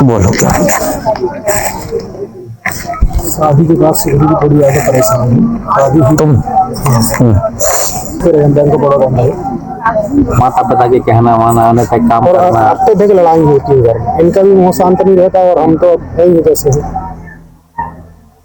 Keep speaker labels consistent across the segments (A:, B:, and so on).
A: बोलो क्या?
B: शादी के बाद से भी थोड़ी ज्यादा परेशानी है। शादी हुई
A: तुम
B: फिर बैंक को बड़ा बंदा है
C: माता पिता के कहना माना आने तक काम
B: और
C: करना।
B: हफ्ते तक लड़ाई होती है घर में, इनका भी मुंह शांत नहीं रहता और हम तो यही कैसे हैं।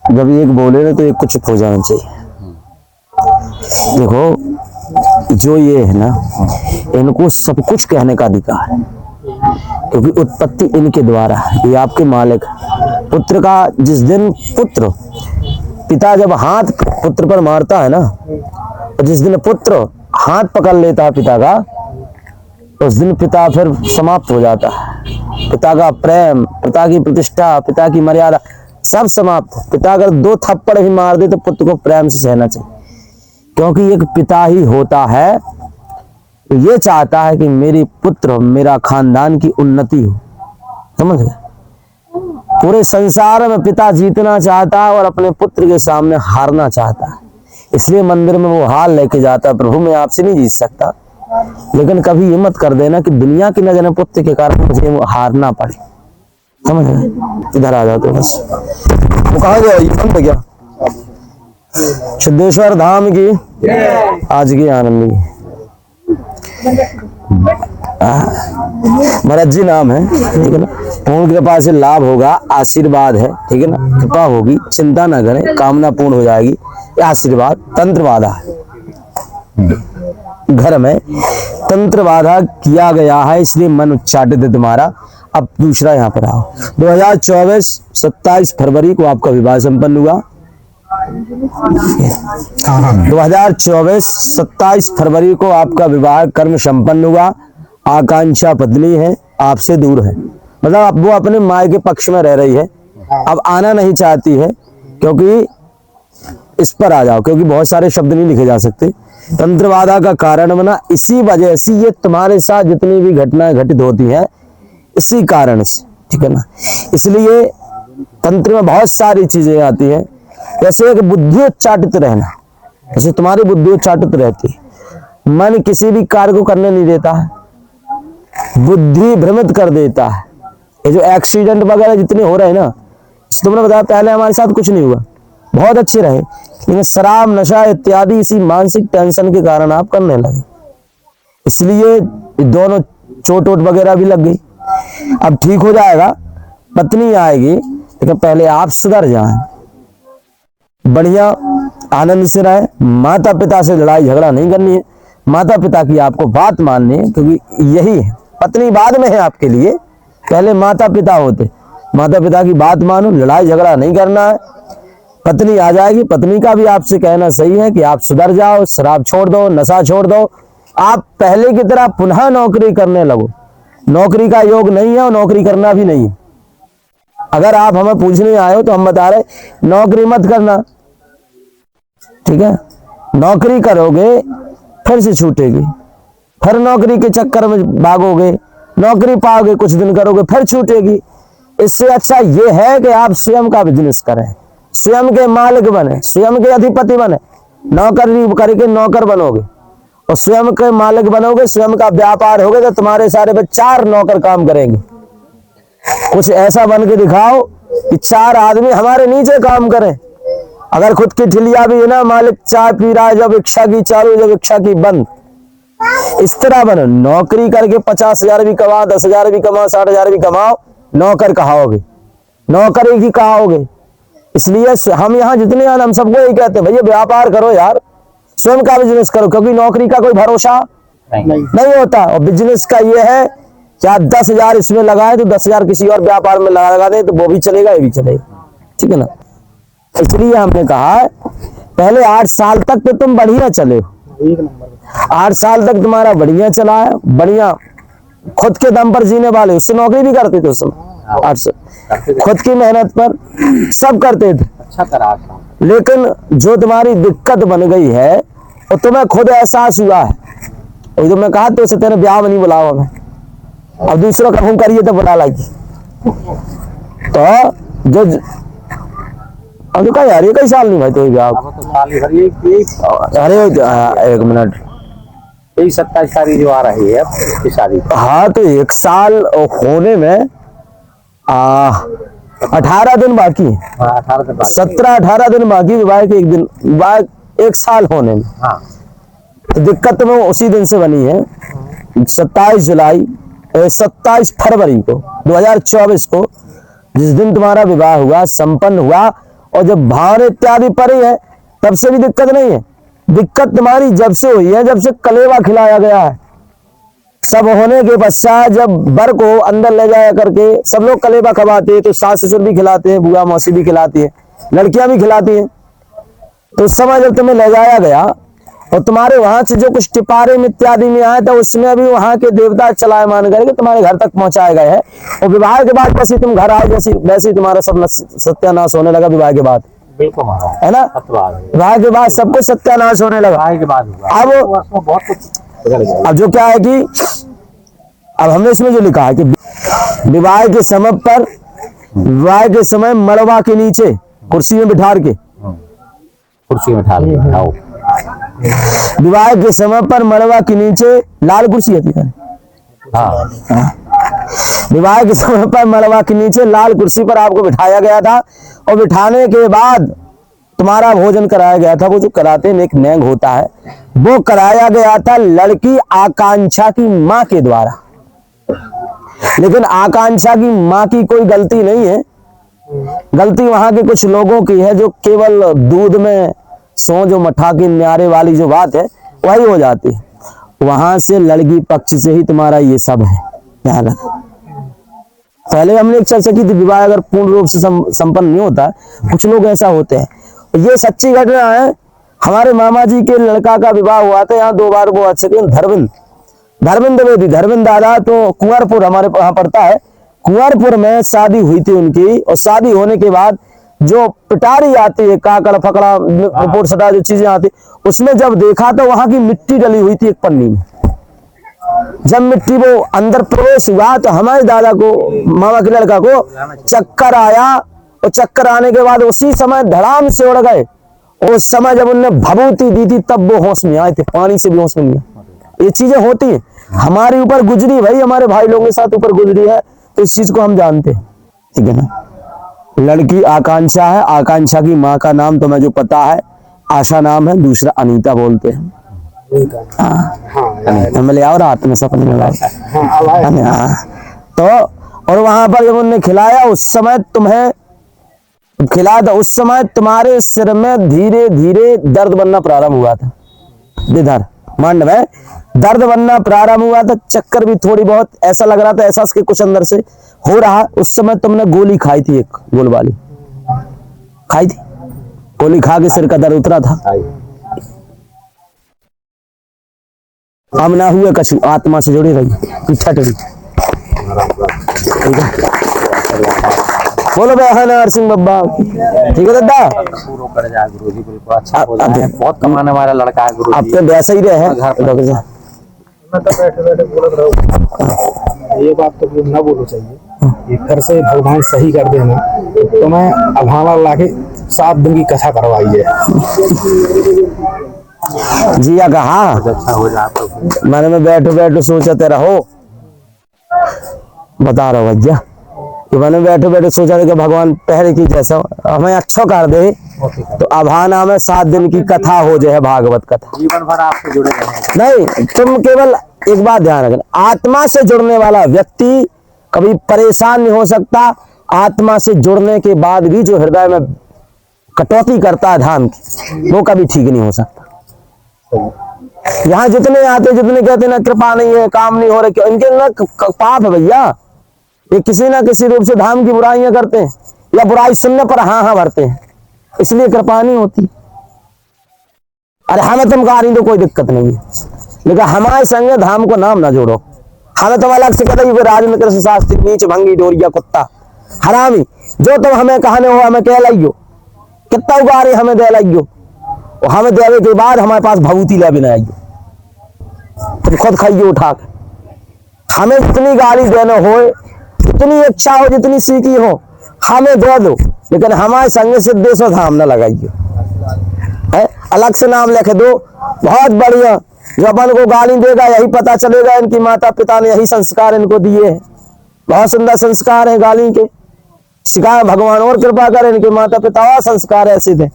A: जब एक बोले ना तो एक को चुप हो जाना चाहिए। देखो जो ये है ना, इनको सब कुछ कहने का अधिकार है, क्योंकि उत्पत्ति इनके द्वारा है, ये आपके मालिक। पुत्र का जिस दिन पुत्र पिता जब हाथ पुत्र पर मारता है ना, तो जिस दिन पुत्र हाथ पकड़ लेता है पिता का, उस दिन पिता फिर समाप्त हो जाता है। पिता का प्रेम, पिता की प्रतिष्ठा, पिता की मर्यादा सब समाप्त। पिता अगर 2 थप्पड़ ही मार दे तो पुत्र को प्रेम से सहना चाहिए, क्योंकि एक पिता ही होता है तो ये चाहता है कि मेरी पुत्र मेरा खानदान की उन्नति हो। समझ गए? पूरे संसार में पिता जीतना चाहता है और अपने पुत्र के सामने हारना चाहता है, इसलिए मंदिर में वो हार लेके जाता है, प्रभु मैं आपसे नहीं जीत सकता, लेकिन कभी ये मत कर देना कि दुनिया की नजर में पुत्र के कारण मुझे वो हारना पड़े। समझ गए? इधर आ जाते बस। वो कहाँ गया? ये बंद गया। सिद्धेश्वर धाम की आज की आनंद की महाराज जी नाम है, ठीक है ना। पूर्ण कृपा से लाभ होगा, आशीर्वाद है, ठीक है ना। कृपा होगी, चिंता न करें, कामना पूर्ण हो जाएगी। ये आशीर्वाद तंत्र बाधा है, घर में तंत्र बाधा किया गया है, इसलिए मन उच्चाटित है तुम्हारा। अब दूसरा यहाँ पर आओ। 2024 27 फरवरी को आपका विवाह संपन्न हुआ। 2024 27 फरवरी को आपका विवाह कर्म संपन्न हुआ। आकांक्षा पत्नी है, आपसे दूर है, मतलब अब वो अपने माय के पक्ष में रह रही है, अब आना नहीं चाहती है, क्योंकि इस पर आ जाओ, क्योंकि बहुत सारे शब्द नहीं लिखे जा सकते। तंत्रवादा का कारण बना, इसी वजह से ये तुम्हारे साथ जितनी भी घटनाएं घटित होती हैं इसी कारण से, ठीक है ना। इसलिए तंत्र में बहुत सारी चीजें आती हैं, जैसे एक बुद्धि उच्चाटित रहना, जैसे तुम्हारी बुद्धि उच्चाटित रहती है, मन किसी भी कार्य को करने नहीं देता है, बुद्धि भ्रमित कर देता है। ये जो एक्सीडेंट वगैरह जितने हो रहे हैं ना, तुमने बताया पहले हमारे साथ कुछ नहीं हुआ, बहुत अच्छे रहे, लेकिन शराब नशा इत्यादि इसी मानसिक टेंशन के कारण आप करने लगे, इसलिए दोनों चोट वोट वगैरह भी लग गई। अब ठीक हो जाएगा, पत्नी आएगी, लेकिन पहले आप सुधर जाएं, बढ़िया आनंद से रहे। माता पिता से लड़ाई झगड़ा नहीं करनी है, माता पिता की आपको बात माननी है, क्योंकि यही है, पत्नी बाद में है आपके लिए, पहले माता पिता होते। माता पिता की बात मानो, लड़ाई झगड़ा नहीं करना है। पत्नी आ जाएगी, पत्नी का भी आपसे कहना सही है कि आप सुधर जाओ, शराब छोड़ दो, नशा छोड़ दो, आप पहले की तरह पुनः नौकरी करने लगो। नौकरी का योग नहीं है और नौकरी करना भी नहीं है। अगर आप हमें पूछने आए हो तो हम बता रहे, नौकरी मत करना, ठीक है। नौकरी करोगे फिर से छूटेगी, फिर नौकरी के चक्कर में भागोगे, नौकरी पाओगे, कुछ दिन करोगे फिर छूटेगी। इससे अच्छा ये है कि आप स्वयं का बिजनेस करें, स्वयं के मालिक बने, स्वयं के अधिपति बने। नौकरी करके नौकर बनोगे और स्वयं के मालिक बनोगे, स्वयं का व्यापार होगा, तो तुम्हारे सारे पे 4 नौकर काम करेंगे। कुछ ऐसा बन के दिखाओ कि 4 आदमी हमारे नीचे काम करें। अगर खुद की ठिलिया भी है ना, मालिक चाय पी रहा है, जब इच्छा की चालू, जब इच्छा की बंद, इस तरह बनो। नौकरी करके 50,000 भी कमाओ, 10,000 भी कमाओ, 60,000 भी कमाओ, नौकर कहाओगे, नौकरी की कहाओगे। इसलिए हम यहाँ जितने हैं हम सबको यही कहते हैं, भैया व्यापार करो यार, स्वयं का बिजनेस करो, क्योंकि नौकरी का कोई भरोसा नहीं होता। और बिजनेस का ये है कि आप 10,000 इसमें लगाए तो 10,000 किसी और व्यापार में लगा दें तो वो भी चलेगा, ये भी चलेगा, ठीक है ना। इसलिए हमने कहा है पहले 8 साल तक तो तुम बढ़िया चले हो, 8 साल तक तुम्हारा बढ़िया चला है, बढ़िया खुद के दम पर जीने वाले, उससे नौकरी भी करते थे उस समय, 8 साल खुद की मेहनत पर सब करते थे,
C: अच्छा करा।
A: लेकिन जो तुम्हारी दिक्कत बन गई है वो तुम्हें खुद एहसास हुआ है। तो मैं कहा तो तेरे ब्याह में नहीं बुलावा मैं, अब दूसरों का फोन करिए तो बुला लागी। तो जो अब कहा यार ये कई साल नहीं भाई तो ब्याह, अरे 1 मिनट,
C: 27 तारीख जो आ रही है शादी,
A: हाँ तो 1 साल होने में 18 दिन बाकी है,
C: 18 दिन बाद
A: 17-18 दिन बाकी विवाह के, एक दिन विवाह 1 साल होने में।
C: हाँ
A: तो दिक्कत में उसी दिन से बनी है, 27 फरवरी को 2024 को, जिस दिन तुम्हारा विवाह हुआ, संपन्न हुआ, और जब भावर इत्यादि पड़ी है तब से भी दिक्कत नहीं है। दिक्कत तुम्हारी जब से हुई है, जब से कलेवा खिलाया गया है। सब होने के पश्चात जब बर को अंदर ले जाया करके सब लोग कलेवा खवाते हैं, तो सास ससुर भी खिलाते हैं, बुआ मौसी भी खिलाती है, लड़कियां भी खिलाती हैं। तो उस समय जब तुम्हें ले जाया गया और तुम्हारे वहां से जो कुछ टिपारे में इत्यादि में आया था, उसमें भी वहां के देवता चलायमान करके तुम्हारे घर तक पहुंचाए गए हैं। और विवाह के बाद जैसे तुम घर आए, जैसे वैसे ही तुम्हारा सब सत्यानाश होने लगा विवाह के बाद,
C: बिल्कुल महाराज,
A: है ना। विवाह के बाद सब कुछ सत्यानाश होने लगा।
C: विवाह के बाद हुआ।
A: अब
C: बहुत कुछ बदल गया।
A: अब जो क्या है कि अब हमने इसमें जो लिखा है कि विवाह के समय पर, विवाह के समय मड़वा के नीचे कुर्सी में बिठा के,
C: कुर्सी में ठाल आओ।
A: विवाह के समय पर मड़वा के नीचे लाल कुर्सी होती है।
C: हाँ
A: विवाह के समय पर मड़वा के नीचे लाल कुर्सी पर आपको बिठाया गया था, और बिठाने के बाद तुम्हारा भोजन कराया गया था। वो जो कराते में एक नेंग होता है, वो कराया गया था लड़की आकांक्षा की मां के द्वारा। लेकिन आकांक्षा की मां की कोई गलती नहीं है, गलती वहां के कुछ लोगों की है, जो केवल दूध में सौ जो मठा के न्यारे वाली जो बात है वही हो जाती है। वहां से लड़की पक्ष से ही तुम्हारा ये सब है। ध्यान रखो, पहले हमने एक चर्चा की थी, विवाह अगर पूर्ण रूप से संपन्न नहीं होता, कुछ लोग ऐसा होते हैं। ये सच्ची घटना है। हमारे मामा जी के लड़का का विवाह हुआ था यहाँ 2 बार, वो अच्छे धर्मेंद्र द्विवेदी, धर्मेंद्र दादा, तो कुंवरपुर हमारे यहाँ पड़ता है। कुंवरपुर में शादी हुई थी उनकी, और शादी होने के बाद जो पिटारी आती है, काकड़ फकड़ा रिपोर्ट सटा जो चीजें आती, उसमें जब देखा तो वहां की मिट्टी डली हुई थी एक पन्नी में। जब मिट्टी वो अंदर प्रवेश हुआ तो हमारे दादा को, मामा के लड़का को चक्कर आया, और चक्कर आने के बाद उसी समय धड़ाम से उड़ गए। उस समय जब उनने भभूति दी थी तब वो होश में आए थे, पानी से भी होश में नहीं आए। ये चीजें होती हैं, हमारे ऊपर गुजरी भाई, हमारे भाई लोगों के साथ ऊपर गुजरी है, तो इस चीज को हम जानते हैं। ठीक है ना। लड़की आकांक्षा है, आकांक्षा की माँ का नाम तुम्हें जो पता है, आशा नाम है, दूसरा अनीता बोलते हैं। ले आओ रात में सपने में। तो और वहां पर जब उन्होंने खिलाया, उस समय तुम्हें खिलाया था, उस समय तुम्हारे सिर में धीरे धीरे दर्द बनना प्रारंभ हुआ था। इधर मांड में दर्द बनना प्रारंभ हुआ था, चक्कर भी थोड़ी बहुत ऐसा लग रहा था, एहसास के कुछ अंदर से हो रहा। उस समय तुमने गोली खाई थी, एक गोल वाली खाई थी, गोली खा के सिर का दर्द उतरा था। अब ना हुए कछु, आत्मा से जुड़ी रही, पीछा टरी। बोलो भाई नरसिंह बाबा। ठीक है दादा,
C: गुरु जी बिल्कुल अच्छा हो जाए। बहुत कमाने वाला लड़का है गुरु जी।
A: आपके वैसा ही रहे।
B: मैं तो बैठे बैठे बोल रहा हूँ, ये बात तो ना बोलो चाहिए। ये घर से भगवान सही कर देना, तो मैं अभाना लाके 7 दिन की कथा करवाई है।
A: जिया कहा
C: अच्छा हो जाए।
A: मैंने में बैठो बैठो सोचते रहो, बता रहा हूँ भैया कि मैंने बैठो बैठो सोचा था कि भगवान पहले की जैसा हमें अच्छा कर दे, तो अभाना में 7 दिन की कथा हो जाए, भागवत कथा।
C: जीवन भर आपसे जुड़े रहेंगे।
A: नहीं, तुम केवल एक बात ध्यान रखना, आत्मा से जुड़ने वाला व्यक्ति कभी परेशान नहीं हो सकता। आत्मा से जुड़ने के बाद भी जो हृदय में कटौती करता है धाम की, वो कभी ठीक नहीं हो सकता। यहाँ जितने आते, जितने कहते ना कृपा नहीं है, काम नहीं हो रहे, क्यों? इनके ना पाप है भैया। ये किसी ना किसी रूप से धाम की बुराइयां करते हैं, या बुराई सुनने पर हाँ भरते हैं, इसलिए कृपा नहीं होती। अरे हमें तुम कहा नहीं तो कोई दिक्कत नहीं है, लेकिन हमारे संग धाम को नाम ना जोड़ो। हमें तुम अलग से कहते हो राजनीति कृष्ण शास्त्री नीच भंगी डोरिया कुत्ता हरामी, जो तुम हमें कहने हो हमें कह लाइयो, कितना उगारे हमें दे लाइयो, और हमें देवे के बाद हमारे पास भभूति ले भी ना आइयो, तुम खुद खाइयो उठा के। हमें जितनी गाली देना हो, जितनी इच्छा हो, जितनी सीखी हो, हमें दे दो, लेकिन हमारे संग सिद्धेश्वर धाम न लगाइयो। अलग से नाम लिख दो, बहुत बढ़िया। जो अपन को गाली देगा यही पता चलेगा इनकी माता पिता ने यही संस्कार इनको दिए हैं। बहुत सुंदर संस्कार है गाली के। सिखाए भगवान और कृपा करें, इनके माता पिता और संस्कार ऐसे थे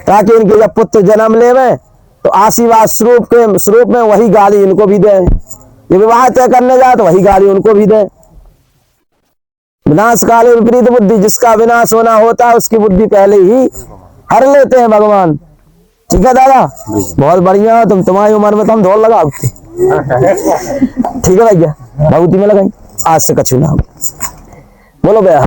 A: ताकि इनके जब पुत्र जन्म लेवे तो आशीर्वाद स्वरूप में वही गाली इनको भी दे, ये विवाह तय करने जाए तो वही गाली उनको भी दे। विनाश काले विपरीत बुद्धि, जिसका विनाश होना होता है उसकी बुद्धि पहले ही हर लेते हैं भगवान। ठीक है दादा, बहुत बढ़िया, तुम्हारी उम्र में तो हम दौड़ लगा ठीक है भैया, बहुत ही में लगाई, आज से कछु ना हो। बोलो भैया।